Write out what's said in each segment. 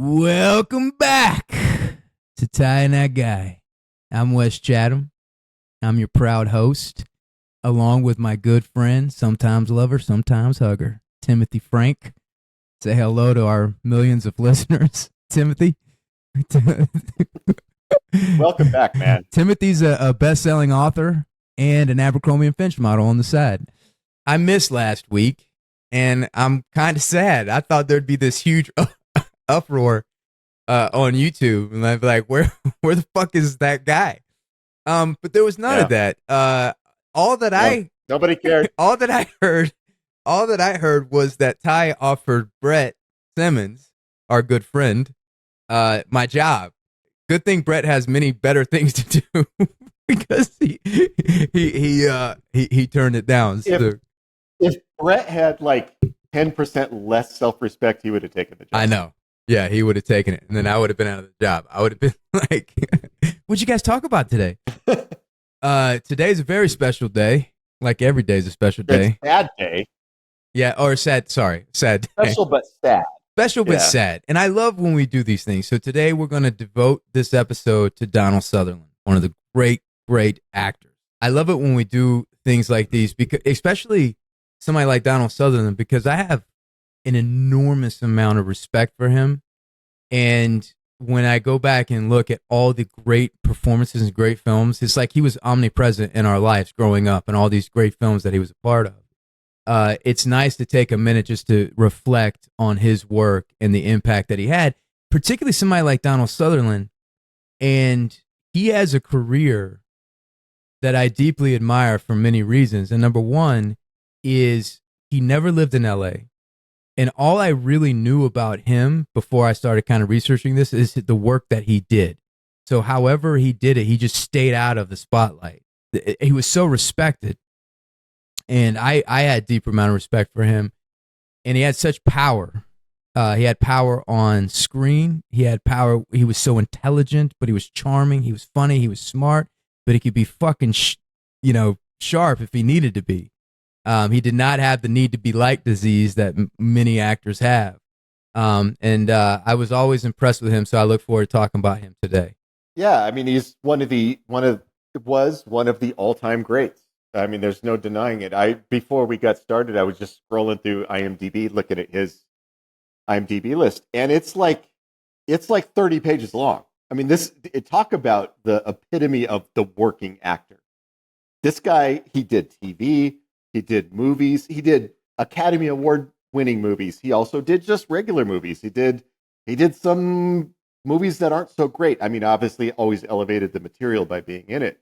Welcome back to Ty and That Guy. I'm Wes Chatham. I'm your proud host, along with my good friend, sometimes lover, sometimes hugger, Timothy Franck. Say hello to our millions of listeners, Timothy. Welcome back, man. Timothy's a best-selling author and an Abercrombie & Finch model on the side. I missed last week, and I'm kind of sad. I thought there'd be this huge uproar on YouTube, and I'd be like, where the fuck is that guy? But there was none of that. Nobody cared. All that I heard was that Ty offered Brett Simmons, our good friend, my job. Good thing Brett has many better things to do because he turned it down. If Brett had like 10% less self-respect, he would have taken the job. I know. Yeah, he would have taken it, and then I would have been out of the job. I would have been like, what'd you guys talk about today? Today's a very special day. Like every day's a special day. It's a sad day. Yeah, or sad, sorry. Sad day. Special but sad. Special but sad. And I love when we do these things. So today we're going to devote this episode to Donald Sutherland, one of the great, great actors. I love it when we do things like these, because especially somebody like Donald Sutherland, because I have an enormous amount of respect for him. And when I go back and look at all the great performances and great films, it's like he was omnipresent in our lives growing up and all these great films that he was a part of. It's nice to take a minute just to reflect on his work and the impact that he had, particularly somebody like Donald Sutherland. And he has a career that I deeply admire for many reasons. And number one is he never lived in LA. And all I really knew about him before I started kind of researching this is the work that he did. So however he did it, he just stayed out of the spotlight. He was so respected. And I had a deep amount of respect for him. And he had such power. He had power on screen. He had power. He was so intelligent, but he was charming. He was funny. He was smart, but he could be fucking, sharp if he needed to be. He did not have the need to be like disease that many actors have. And I was always impressed with him. So I look forward to talking about him today. Yeah. I mean, he's one of the all-time greats. I mean, there's no denying it. Before we got started, I was just scrolling through IMDb, looking at his IMDb list, and it's like 30 pages long. I mean, talk about the epitome of the working actor. This guy, he did TV, he did movies, he did Academy Award winning movies. He also did just regular movies. He did some movies that aren't so great. I mean, obviously always elevated the material by being in it,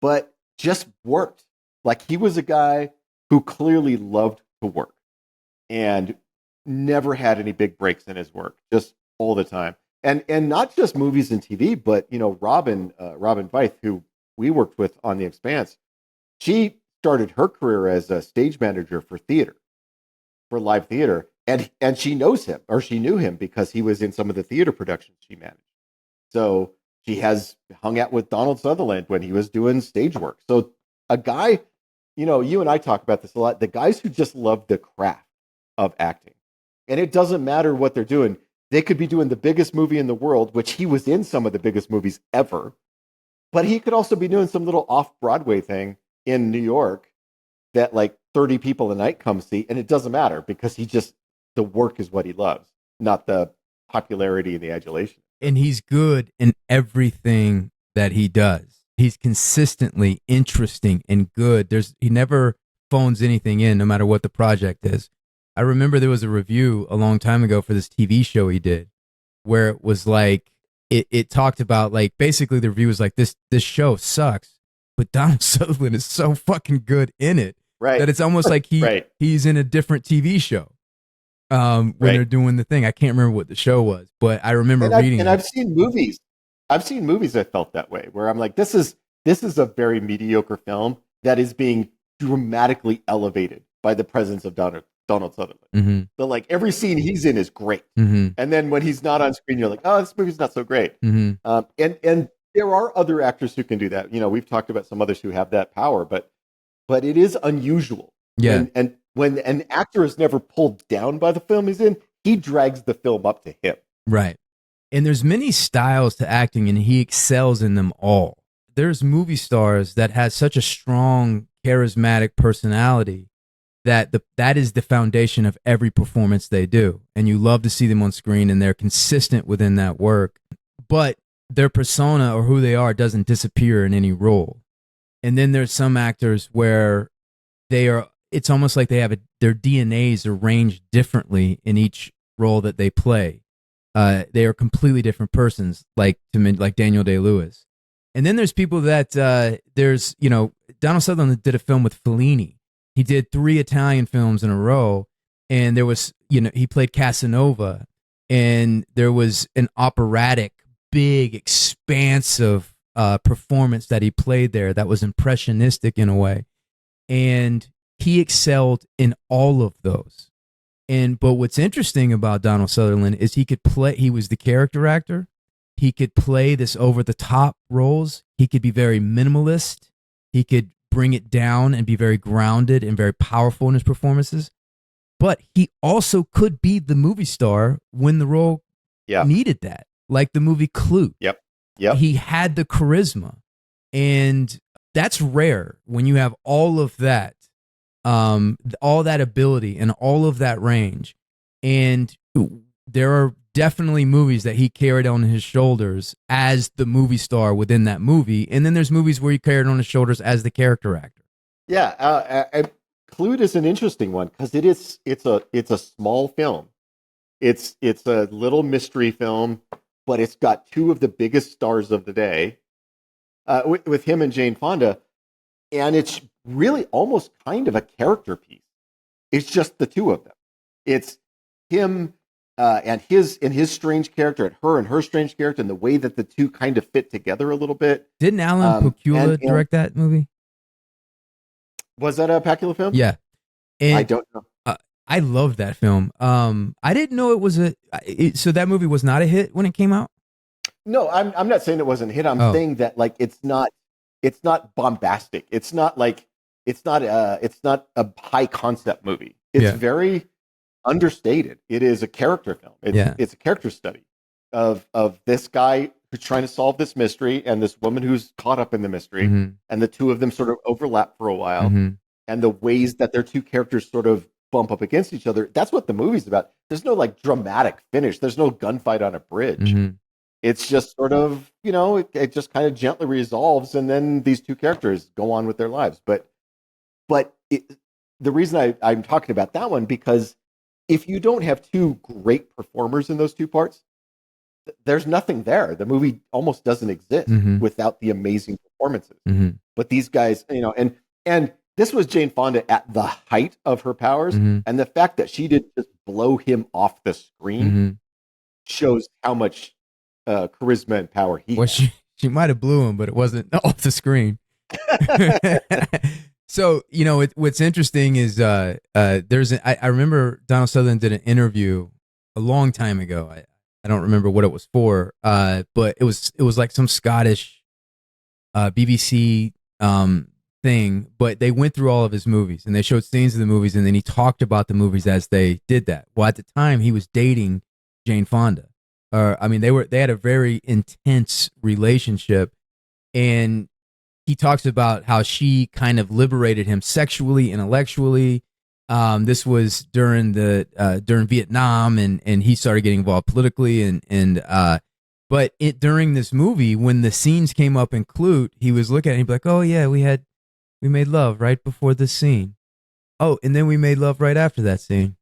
but just worked. Like, he was a guy who clearly loved to work and never had any big breaks in his work, just all the time. And not just movies and TV, but, Robin Veith, who we worked with on The Expanse, she started her career as a stage manager for live theater. And she knows him, or she knew him, because he was in some of the theater productions she managed. So she has hung out with Donald Sutherland when he was doing stage work. So a guy, you and I talk about this a lot, the guys who just love the craft of acting. And it doesn't matter what they're doing. They could be doing the biggest movie in the world, which he was in some of the biggest movies ever. But he could also be doing some little off-Broadway thing in New York that like 30 people a night come see. And it doesn't matter, because the work is what he loves, not the popularity and the adulation. And he's good in everything that he does. He's consistently interesting and good. He never phones anything in, no matter what the project is. I remember there was a review a long time ago for this TV show he did, where it was like, it talked about, like, basically the review was like, this show sucks, but Donald Sutherland is so fucking good in it, right, that it's almost like he's in a different TV show when they're doing the thing. I can't remember what the show was, but I remember reading it. I've seen movies that felt that way, where I'm like, this is a very mediocre film that is being dramatically elevated by the presence of Donald Sutherland. Mm-hmm. So like every scene he's in is great. Mm-hmm. And then when he's not on screen, you're like, oh, this movie's not so great. Mm-hmm. And there are other actors who can do that. We've talked about some others who have that power, but it is unusual. Yeah. And when an actor is never pulled down by the film he's in, he drags the film up to him. Right. And there's many styles to acting, and he excels in them all. There's movie stars that has such a strong, charismatic personality that is the foundation of every performance they do. And you love to see them on screen, and they're consistent within that work. But their persona or who they are doesn't disappear in any role. And then there's some actors where it's almost like they have their DNAs arranged differently in each role that they play. They are completely different persons, like Daniel Day-Lewis. And then there's people that Donald Sutherland did a film with Fellini. He did 3 Italian films in a row, and there was, he played Casanova, and there was an operatic, big, expansive performance that he played there that was impressionistic in a way. And he excelled in all of those. But what's interesting about Donald Sutherland is he was the character actor. He could play this over the top roles. He could be very minimalist. He could bring it down and be very grounded and very powerful in his performances. But he also could be the movie star when the role needed that, like the movie Clude. Yep. He had the charisma, and that's rare when you have all of that, all that ability and all of that range. And there are definitely movies that he carried on his shoulders as the movie star within that movie, and then there's movies where he carried on his shoulders as the character actor. Clude is an interesting one because it's a small film. It's a little mystery film, but it's got 2 of the biggest stars of the day with him and Jane Fonda, and it's really almost kind of a character piece. It's just the 2 of them. It's him and his strange character, and her strange character, and the way that the 2 kind of fit together a little bit. Didn't Alan Pakula direct that movie? Was that a Pakula film? Yeah. And I don't know. I love that film. I didn't know it was so that movie was not a hit when it came out? No, I'm not saying it wasn't a hit. I'm saying that it's not bombastic. It's not a high concept movie. It's very understated. It is a character film. It's a character study of this guy who's trying to solve this mystery and this woman who's caught up in the mystery, and the 2 of them sort of overlap for a while, and the ways that their 2 characters sort of bump up against each other. That's what the movie's about. There's no dramatic finish. There's no gunfight on a bridge. It's just sort of, it just kind of gently resolves, and then these 2 characters go on with their lives. But the reason I'm talking about that one, because if you don't have 2 great performers in those 2 parts, there's nothing there. The movie almost doesn't exist without the amazing performances. But these guys, and this was Jane Fonda at the height of her powers, and the fact that she didn't just blow him off the screen shows how much charisma and power he had. She might have blew him, but it wasn't off the screen. So, what's interesting is I remember Donald Sutherland did an interview a long time ago. I don't remember what it was for, but it was like some Scottish BBC thing. But they went through all of his movies, and they showed scenes of the movies, and then he talked about the movies as they did that. Well, at the time, he was dating Jane Fonda. They had a very intense relationship, and he talks about how she kind of liberated him sexually, intellectually. This was during Vietnam, and he started getting involved politically, but during this movie, when the scenes came up in Clute, he was looking at it and he'd be like, "Oh yeah, we made love right before this scene. Oh, and then we made love right after that scene,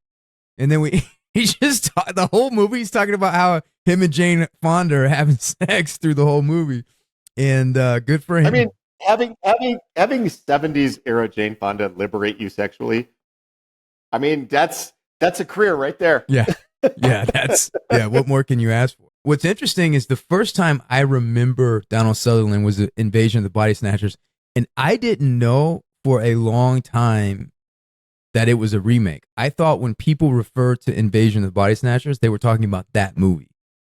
and then the whole movie he's talking about how him and Jane Fonda are having sex through the whole movie, and good for him." I mean, having 70s era Jane Fonda liberate you sexually, I mean, that's a career right there. Yeah. What more can you ask for? What's interesting is the first time I remember Donald Sutherland was Invasion of the Body Snatchers, and I didn't know for a long time that it was a remake. I thought when people referred to Invasion of the Body Snatchers, they were talking about that movie.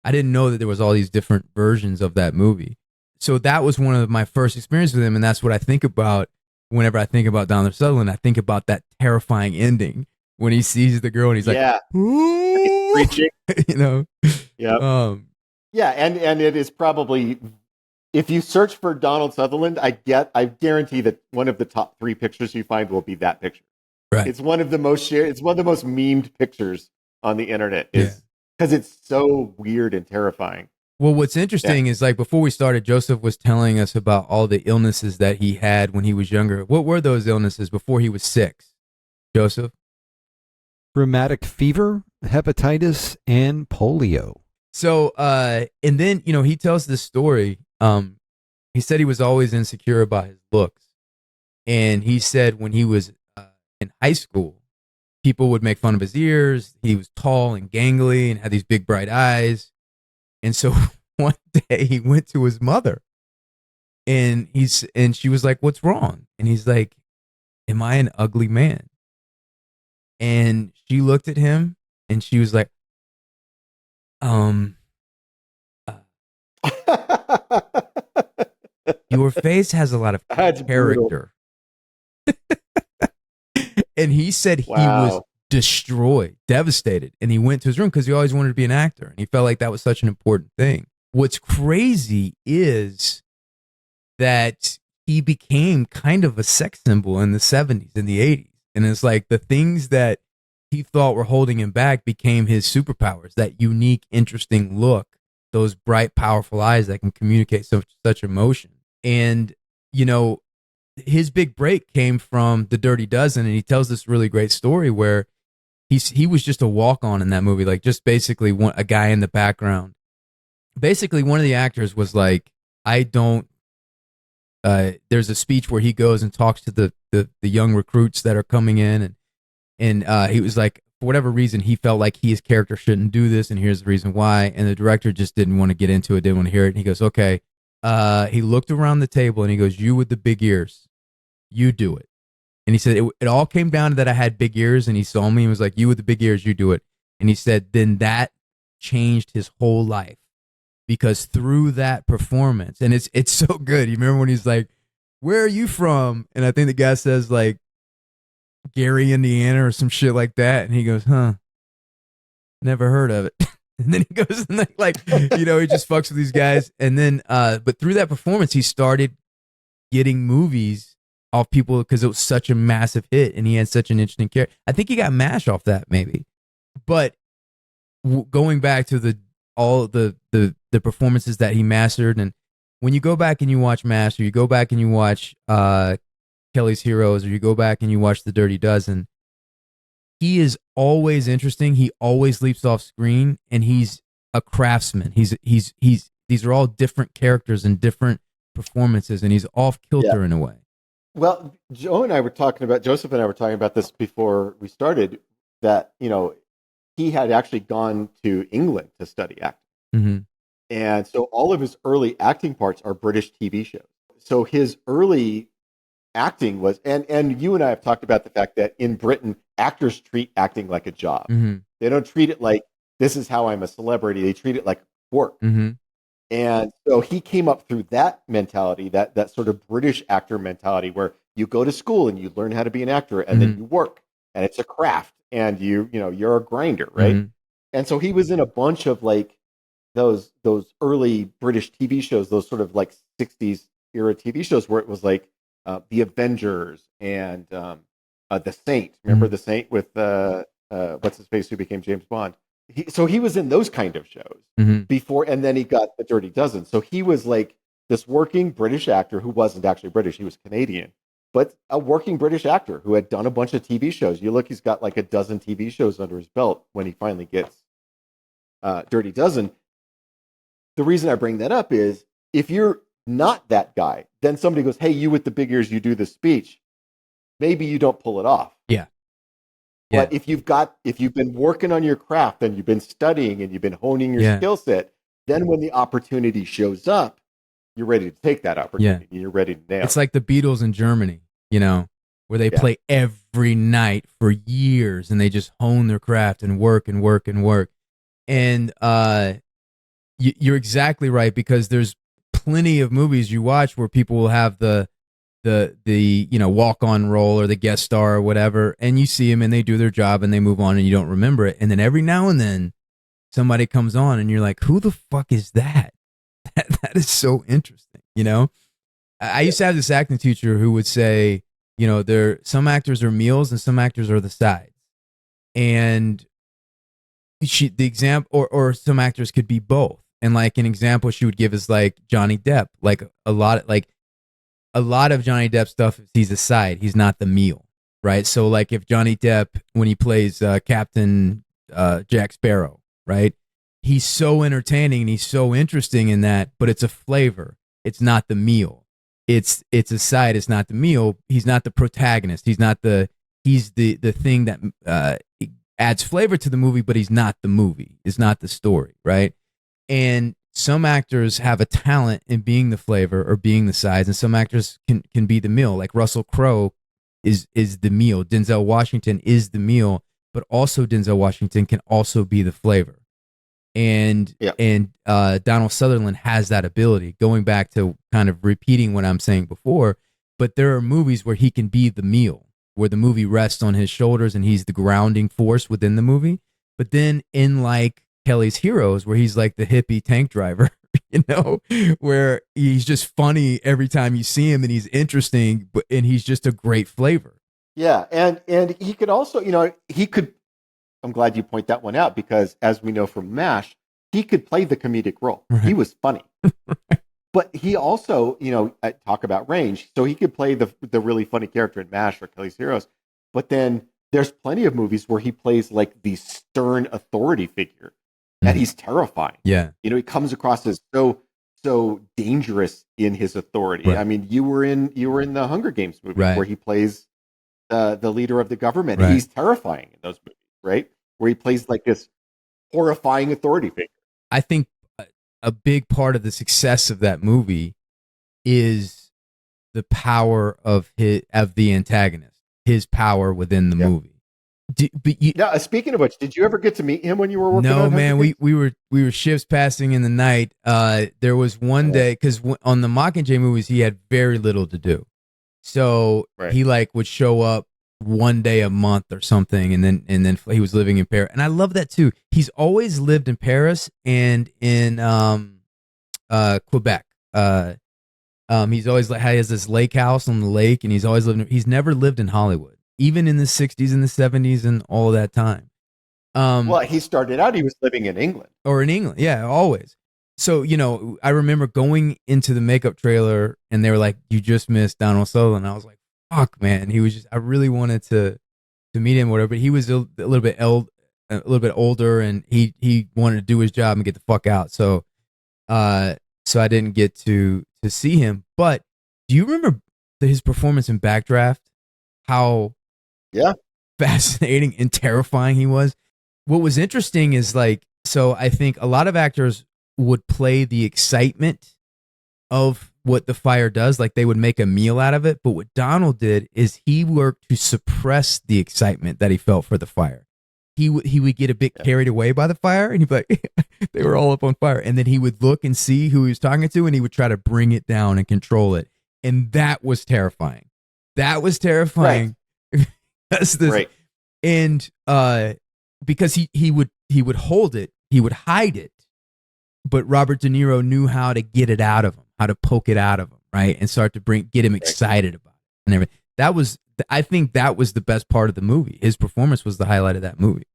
I didn't know that there was all these different versions of that movie. So that was one of my first experiences with him, and that's what I think about whenever I think about Donald Sutherland. I think about that terrifying ending when he sees the girl and he's like, "Ooh," preaching, Yeah. Yeah, and it is probably, if you search for Donald Sutherland, I guarantee that one of the top 3 pictures you find will be that picture. Right. It's one of the most shared. It's one of the most memed pictures on the internet. Yeah. Is because it's so weird and terrifying. Well, what's interesting is like before we started, Joseph was telling us about all the illnesses that he had when he was younger. What were those illnesses before he was 6? Joseph? Rheumatic fever, hepatitis, and polio. So, and then, he tells this story. He said he was always insecure about his looks. And he said when he was in high school, people would make fun of his ears. He was tall and gangly and had these big bright eyes. And so one day he went to his mother and she was like, "What's wrong?" And he's like, "Am I an ugly man?" And she looked at him and she was like, your face has a lot of That's character. And he said he was destroyed, devastated. And he went to his room because he always wanted to be an actor. And he felt like that was such an important thing. What's crazy is that he became kind of a sex symbol in the 70s and the 80s. And it's like the things that he thought were holding him back became his superpowers, that unique, interesting look, those bright, powerful eyes that can communicate such emotion. And, his big break came from The Dirty Dozen, and he tells this really great story where he was just a walk-on in that movie, like just basically a guy in the background. Basically, one of the actors was like, there's a speech where he goes and talks to the young recruits that are coming in, and he was like, for whatever reason, he felt like his character shouldn't do this, and here's the reason why. And the director just didn't want to get into it, didn't want to hear it. And he goes, okay. He looked around the table and he goes, "You with the big ears, you do it." And he said, it all came down to that I had big ears, and he saw me and was like, "You with the big ears, you do it." And he said, then that changed his whole life, because through that performance, and it's so good. You remember when he's like, "Where are you from?" And I think the guy says like Gary, Indiana or some shit like that. And he goes, "Huh, never heard of it." And then he goes and he just fucks with these guys. And then, but through that performance, he started getting movies off people because it was such a massive hit and he had such an interesting character. I think he got MASH off that maybe. But going back to all the performances that he mastered, and when you go back and you watch MASH, or you go back and you watch Kelly's Heroes, or you go back and you watch The Dirty Dozen, he is always interesting. He always leaps off screen, and he's a craftsman. These are all different characters and different performances, and he's off kilter in a way. Well, Joseph and I were talking about this before we started, that, he had actually gone to England to study acting. Mm-hmm. And so all of his early acting parts are British TV shows. So his early acting was, and you and I have talked about the fact that in Britain, actors treat acting like a job. Mm-hmm. They don't treat it like, this is how I'm a celebrity. They treat it like work. Mm-hmm. And so he came up through that mentality, that sort of British actor mentality, where you go to school and you learn how to be an actor, and then you work, and it's a craft, and you're a grinder, right? Mm-hmm. And so he was in a bunch of like those early British TV shows, those sort of like 60s era TV shows where it was like The Avengers and The Saint. Remember The Saint with what's his face, who became James Bond? So he was in those kind of shows before, and then he got The Dirty Dozen. So he was like this working British actor who wasn't actually British; he was Canadian, but a working British actor who had done a bunch of TV shows. You look, he's got like a dozen TV shows under his belt when he finally gets Dirty Dozen. The reason I bring that up is, if you're not that guy, then somebody goes, "Hey, you with the big ears, you do the speech." Maybe you don't pull it off. Yeah. But if you've been working on your craft and you've been studying and you've been honing your skill set, then when the opportunity shows up, you're ready to take that opportunity. Yeah. You're ready to nail it. It's like the Beatles in Germany, where they play every night for years and they just hone their craft and work and work and work. And you're exactly right, because there's plenty of movies you watch where people will have the walk-on role or the guest star or whatever, and you see them and they do their job and they move on and you don't remember it. And then every now and then somebody comes on and you're like, who the fuck is that? That is so interesting, you know? I used to have this acting teacher who would say, you know, some actors are meals and some actors are the sides. And the example, or some actors could be both. And like an example she would give is like Johnny Depp. Like a lot of Johnny Depp stuff, he's a side. He's not the meal, right? So like if Johnny Depp, when he plays Captain Jack Sparrow, right? He's so entertaining and he's so interesting in that, but it's a flavor. It's not the meal. It's a side. It's not the meal. He's not the protagonist. He's the thing that adds flavor to the movie, but he's not the movie. It's not the story, right? And some actors have a talent in being the flavor or being the sides, and some actors can be the meal. Like Russell Crowe is the meal. Denzel Washington is the meal, but also Denzel Washington can also be the flavor. And Donald Sutherland has that ability, going back to kind of repeating what I'm saying before, but there are movies where he can be the meal, where the movie rests on his shoulders and he's the grounding force within the movie. But then in like Kelly's Heroes, where he's like the hippie tank driver, you know, where he's just funny every time you see him and he's interesting, and he's just a great flavor. Yeah. And he could also, you know, I'm glad you point that one out, because as we know from MASH, he could play the comedic role. Right. He was funny. Right. But he also, you know, talk about range. So he could play the really funny character in MASH or Kelly's Heroes. But then there's plenty of movies where he plays like the stern authority figure, and he's terrifying. Yeah. You know, he comes across as so dangerous in his authority. Right. I mean, you were in the Hunger Games movie, right, where he plays the leader of the government. Right. He's terrifying in those movies, right? Where he plays like this horrifying authority figure. I think a big part of the success of that movie is the power of the antagonist, his power within the movie. Speaking of which, did you ever get to meet him when you were working on No, man, we were shifts passing in the night. There was one day, because on the Mockingjay movies, he had very little to do. So he like would show up one day a month or something, and then he was living in Paris. And I love that too. He's always lived in Paris and in Quebec. He's always has this lake house on the lake, and he's never lived in Hollywood, even in the 60s and the 70s and all that time. Well, he started out, he was living in England. Or in England, yeah, always. So, you know, I remember going into the makeup trailer and they were like, you just missed Donald Sutherland. I was like, fuck, man. He was just, I really wanted to meet him or whatever, but he was a little bit older, and he wanted to do his job and get the fuck out. So I didn't get to see him. But do you remember his performance in Backdraft? How fascinating and terrifying he was. What was interesting is like, so I think a lot of actors would play the excitement of what the fire does, like they would make a meal out of it. But what Donald did is he worked to suppress the excitement that he felt for the fire. He would get a bit carried away by the fire, and he'd be like, they were all up on fire. And then he would look and see who he was talking to, and he would try to bring it down and control it. And that was terrifying. That was terrifying. Right. And because he would hold it, he would hide it, but Robert De Niro knew how to get it out of him, how to poke it out of him, right, and start to get him excited about it and everything. I think that was the best part of the movie. His performance was the highlight of that movie.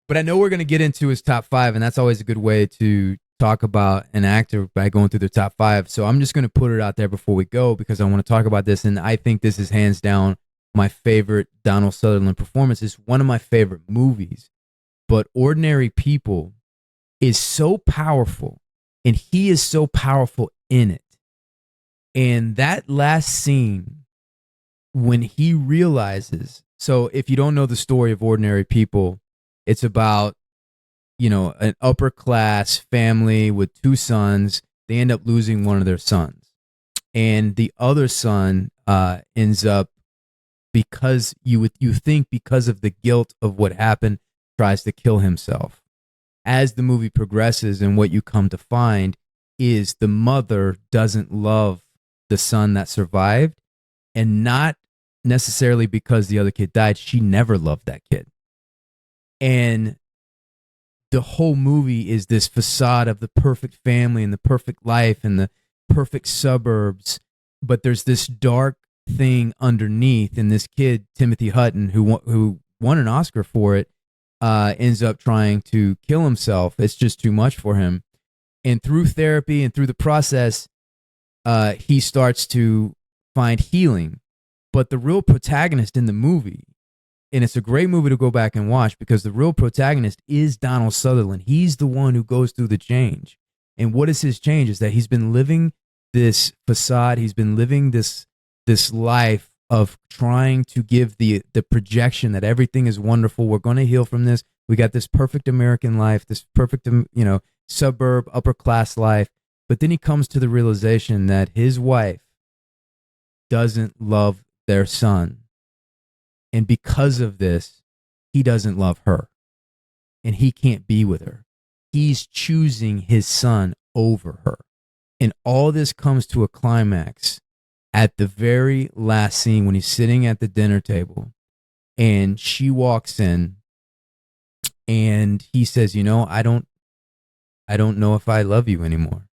But I know we're going to get into his top five, and that's always a good way to talk about an actor by going through their top five. So I'm just going to put it out there before we go, because I want to talk about this, and I think this is hands down my favorite Donald Sutherland performance. Is one of my favorite movies. But Ordinary People is so powerful, and he is so powerful in it. And that last scene, when he realizes, so if you don't know the story of Ordinary People, it's about, you know, an upper class family with two sons. They end up losing one of their sons, and the other son ends up, because you think because of the guilt of what happened, tries to kill himself. As the movie progresses, and what you come to find is the mother doesn't love the son that survived, and not necessarily because the other kid died. She never loved that kid. And the whole movie is this facade of the perfect family and the perfect life and the perfect suburbs, but there's this dark thing underneath, and this kid Timothy Hutton, who won an Oscar for it, ends up trying to kill himself. It's just too much for him, and through therapy and through the process, he starts to find healing. But the real protagonist in the movie, and it's a great movie to go back and watch, because the real protagonist is Donald Sutherland. He's the one who goes through the change. And what is his change? Is that he's been living this facade. He's been living this life of trying to give the projection that everything is wonderful. We're going to heal from this. We got this perfect American life, this perfect, suburb, upper class life. But then he comes to the realization that his wife doesn't love their son. And because of this, he doesn't love her. And he can't be with her. He's choosing his son over her. And all this comes to a climax at the very last scene when he's sitting at the dinner table and she walks in and he says, I don't know if I love you anymore.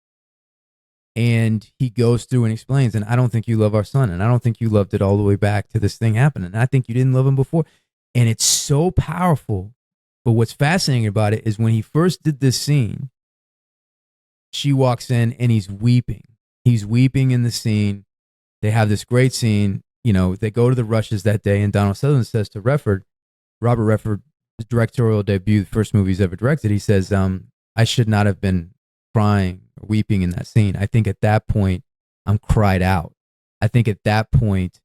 And he goes through and explains, and I don't think you love our son, and I don't think you loved it all the way back to this thing happening. And I think you didn't love him before. And it's so powerful. But what's fascinating about it is when he first did this scene, she walks in and he's weeping. He's weeping in the scene. They have this great scene. They go to the Rushes that day, and Donald Sutherland says to Robert Redford, his directorial debut, the first movie he's ever directed, he says, I should not have been crying or weeping in that scene. I think at that point, I'm cried out. I think at that point,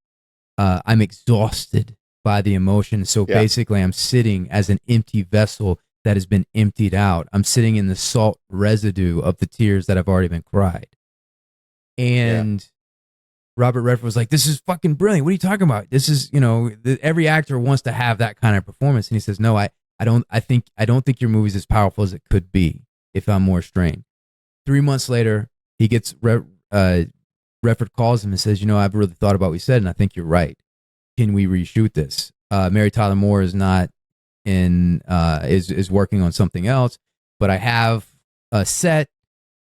I'm exhausted by the emotion. So basically, I'm sitting as an empty vessel that has been emptied out. I'm sitting in the salt residue of the tears that have already been cried. And Robert Redford was like, this is fucking brilliant. What are you talking about? This is, every actor wants to have that kind of performance. And he says, no, I don't think your movie's as powerful as it could be if I'm more strained. 3 months later, he gets, Redford calls him and says, I've really thought about what you said, and I think you're right. Can we reshoot this? Mary Tyler Moore is not is working on something else, but I have a set,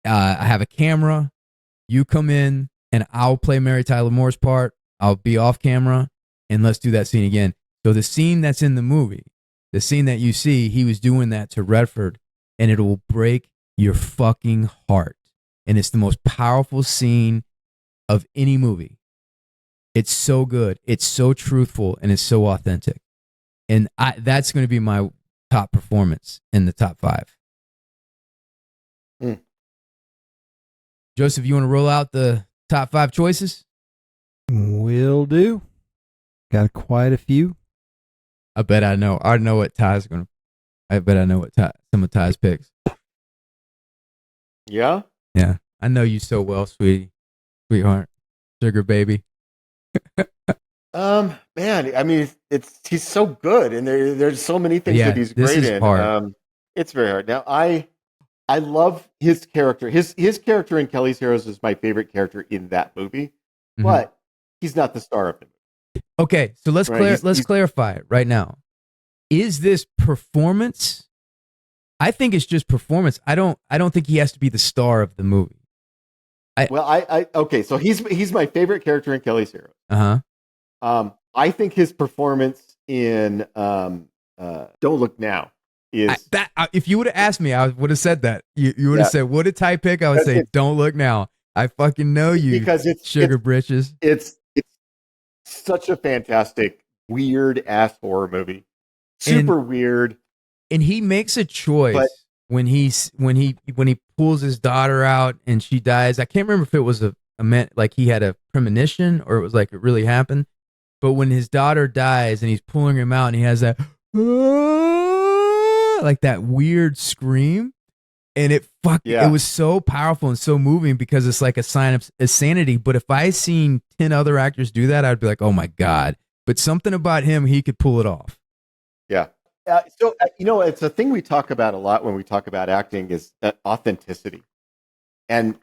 I have a camera. You come in and I'll play Mary Tyler Moore's part. I'll be off camera and let's do that scene again. So the scene that's in the movie, the scene that you see, he was doing that to Redford, and it will break your fucking heart. And it's the most powerful scene of any movie. It's so good. It's so truthful, and it's so authentic. And that's going to be my top performance in the top 5. Joseph, you want to roll out the top 5 choices? Will do. Got quite a few. I bet I know. I know what Ty's going to. I bet I know what some of Ty's picks. Yeah? Yeah. I know you so well, sweetheart, sugar baby. Man, I mean, he's so good, and there's so many things that he's great in. Hard. It's very hard. Now, I love his character. His character in Kelly's Heroes is my favorite character in that movie, but he's not the star of the movie. Okay, so let's clarify it right now. Is this performance? I think it's just performance. I don't think he has to be the star of the movie. Okay, so he's my favorite character in Kelly's Heroes. I think his performance in Don't Look Now is if you would have asked me, I would have said that. You would have said, what did Ty pick? I would say, Don't Look Now. I fucking know you, because it's sugar britches. It's such a fantastic, weird ass horror movie. Super weird. And he makes a choice when he pulls his daughter out and she dies. I can't remember if it was like he had a premonition or it was like it really happened. But when his daughter dies and he's pulling him out and he has that like that weird scream, and it was so powerful and so moving because it's like a sign of sanity. But if I seen 10 other actors do that, I'd be like, oh my God. But something about him, he could pull it off. Yeah. So it's a thing we talk about a lot when we talk about acting is authenticity, and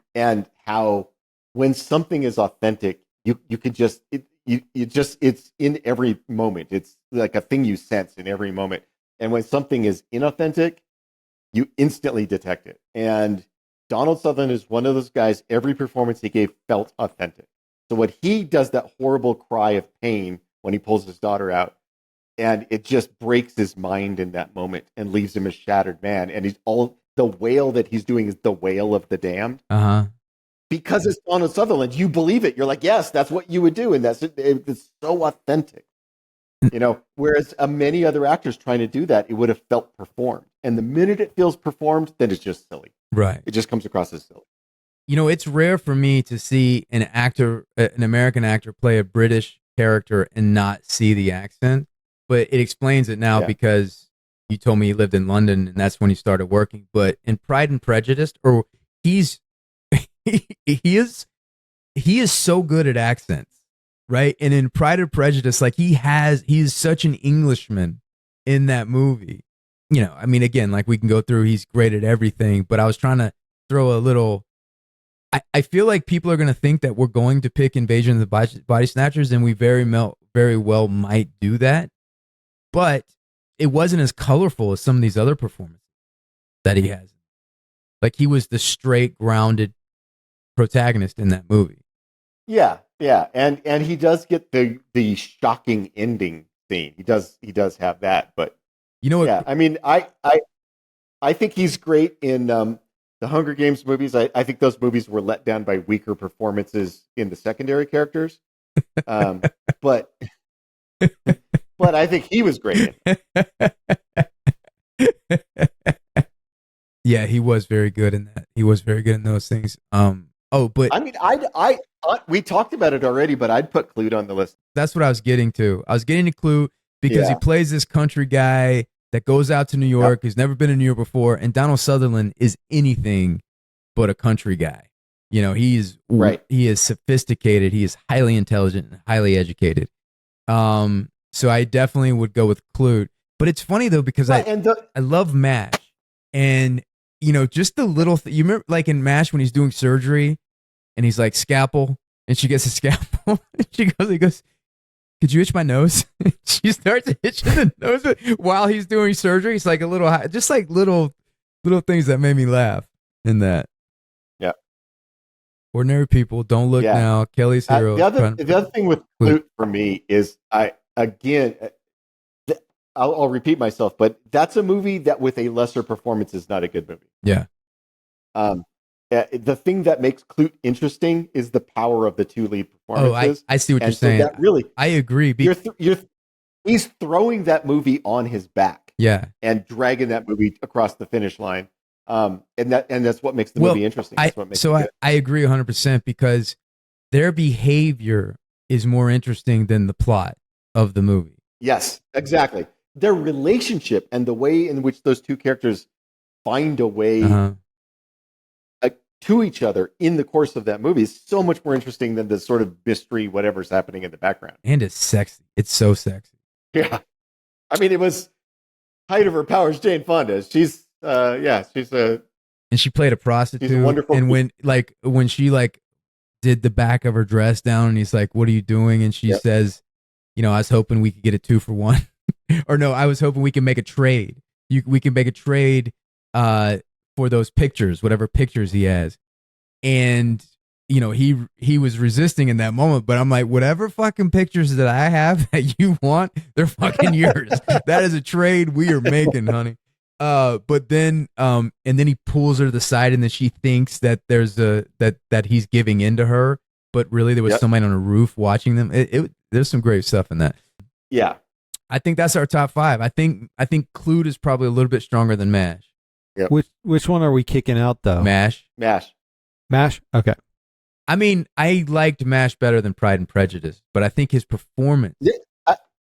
how when something is authentic, you could just it's in every moment. It's like a thing you sense in every moment. And when something is inauthentic, You instantly detect it. And Donald Sutherland is one of those guys, every performance he gave felt authentic. So when he does that horrible cry of pain when he pulls his daughter out, and it just breaks his mind in that moment and leaves him a shattered man. And the wail that he's doing is the wail of the damned. Uh-huh. Because it's Donald Sutherland, you believe it. You're like, yes, that's what you would do. And it's so authentic. Whereas many other actors trying to do that, it would have felt performed. And the minute it feels performed, then it's just silly. Right. It just comes across as silly. It's rare for me to see an American actor play a British character and not see the accent. But it explains it now because you told me he lived in London and that's when he started working. But in Pride and Prejudice, he is so good at accents, right? And in Pride and Prejudice, like he is such an Englishman in that movie. Again, like we can go through, he's great at everything, but I was trying to throw a little, I feel like people are going to think that we're going to pick Invasion of the Body Snatchers, and we very well might do that, but it wasn't as colorful as some of these other performances that he has. Like he was the straight, grounded protagonist in that movie. Yeah. And he does get the shocking ending scene. He does have that, but you know what? Yeah, I mean, I think he's great in the Hunger Games movies. I think those movies were let down by weaker performances in the secondary characters. But I think he was great in it. Yeah, he was very good in that. He was very good in those things. But I mean, we talked about it already, but I'd put Clude on the list. That's what I was getting to. I was getting to Clude because he plays this country guy that goes out to New York. He's never been in New York before, and Donald Sutherland is anything but a country guy. He is He is sophisticated. He is highly intelligent and highly educated. So I definitely would go with Clude. But it's funny though because I love MASH, and just the little you remember like in MASH when he's doing surgery and he's like scalpel and she gets a scalpel and he goes, could you itch my nose? She starts itching the nose while he's doing surgery. It's like a little, just like little things that made me laugh in that. Yeah. Ordinary people don't look now. Kelly's hero. The other thing with Clute for me is I'll repeat myself, but that's a movie that with a lesser performance is not a good movie. Yeah. The thing that makes Clute interesting is the power of the two lead performances. I see what you're saying. That really, I agree. He's throwing that movie on his back. Yeah. And dragging that movie across the finish line. And that's what makes the movie interesting. That's what makes it good. I agree 100% because their behavior is more interesting than the plot of the movie. Yes, exactly. Their relationship and the way in which those two characters find a way to each other in the course of that movie is so much more interesting than the sort of mystery, whatever's happening in the background. And it's sexy. It's so sexy. Yeah. I mean, it was height of her powers, Jane Fonda. She's and she played a prostitute. She's a wonderful. And when she did the back of her dress down and he's like, what are you doing? And she says, I was hoping we could get a 2-for-1 or no, I was hoping we can make a trade. We can make a trade, for those pictures, whatever pictures he has. And, he was resisting in that moment, but I'm like, whatever fucking pictures that I have that you want, they're fucking yours. That is a trade we are making, honey. But then, and then he pulls her to the side and then she thinks that there's that he's giving in to her, but really there was somebody on a roof watching them. There's some great stuff in that. Yeah. I think that's our top 5. I think Clude is probably a little bit stronger than MASH. Yep. Which one are we kicking out though? MASH. Okay. I mean, I liked MASH better than Pride and Prejudice, but I think his performance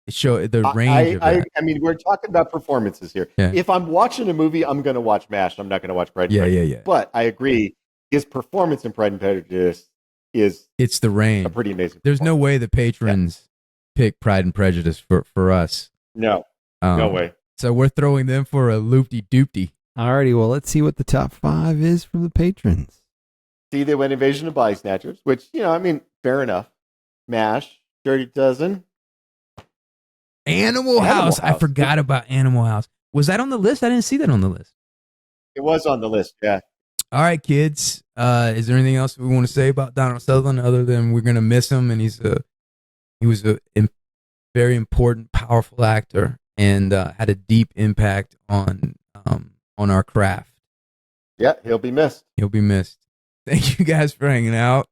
show the range of that. I mean, we're talking about performances here. Yeah. If I'm watching a movie, I'm going to watch MASH. I'm not going to watch Pride and Prejudice. Yeah. But I agree, his performance in Pride and Prejudice it's the range. A pretty amazing. There's no way the patrons pick Pride and Prejudice for us. No, no way. So we're throwing them for a loopty-doopty. Alrighty, well, let's see what the top 5 is from the patrons. See, they went Invasion of Body Snatchers, which, fair enough. MASH, Dirty Dozen. Animal House. I forgot about Animal House. Was that on the list? I didn't see that on the list. It was on the list. Yeah. All right, kids. Is there anything else we want to say about Donald Sutherland other than we're gonna miss him, and he was a very important, powerful actor, and had a deep impact on our craft. Yeah, he'll be missed. He'll be missed. Thank you guys for hanging out.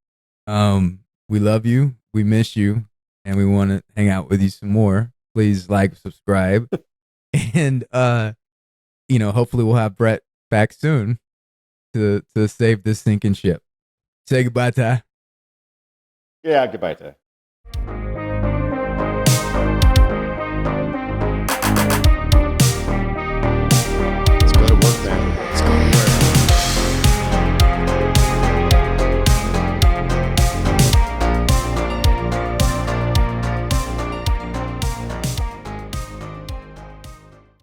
We love you. We miss you, and we want to hang out with you some more. Please like, subscribe, and hopefully we'll have Brett back soon to save this sinking ship. Say goodbye, Ty. Yeah, goodbye, Ty.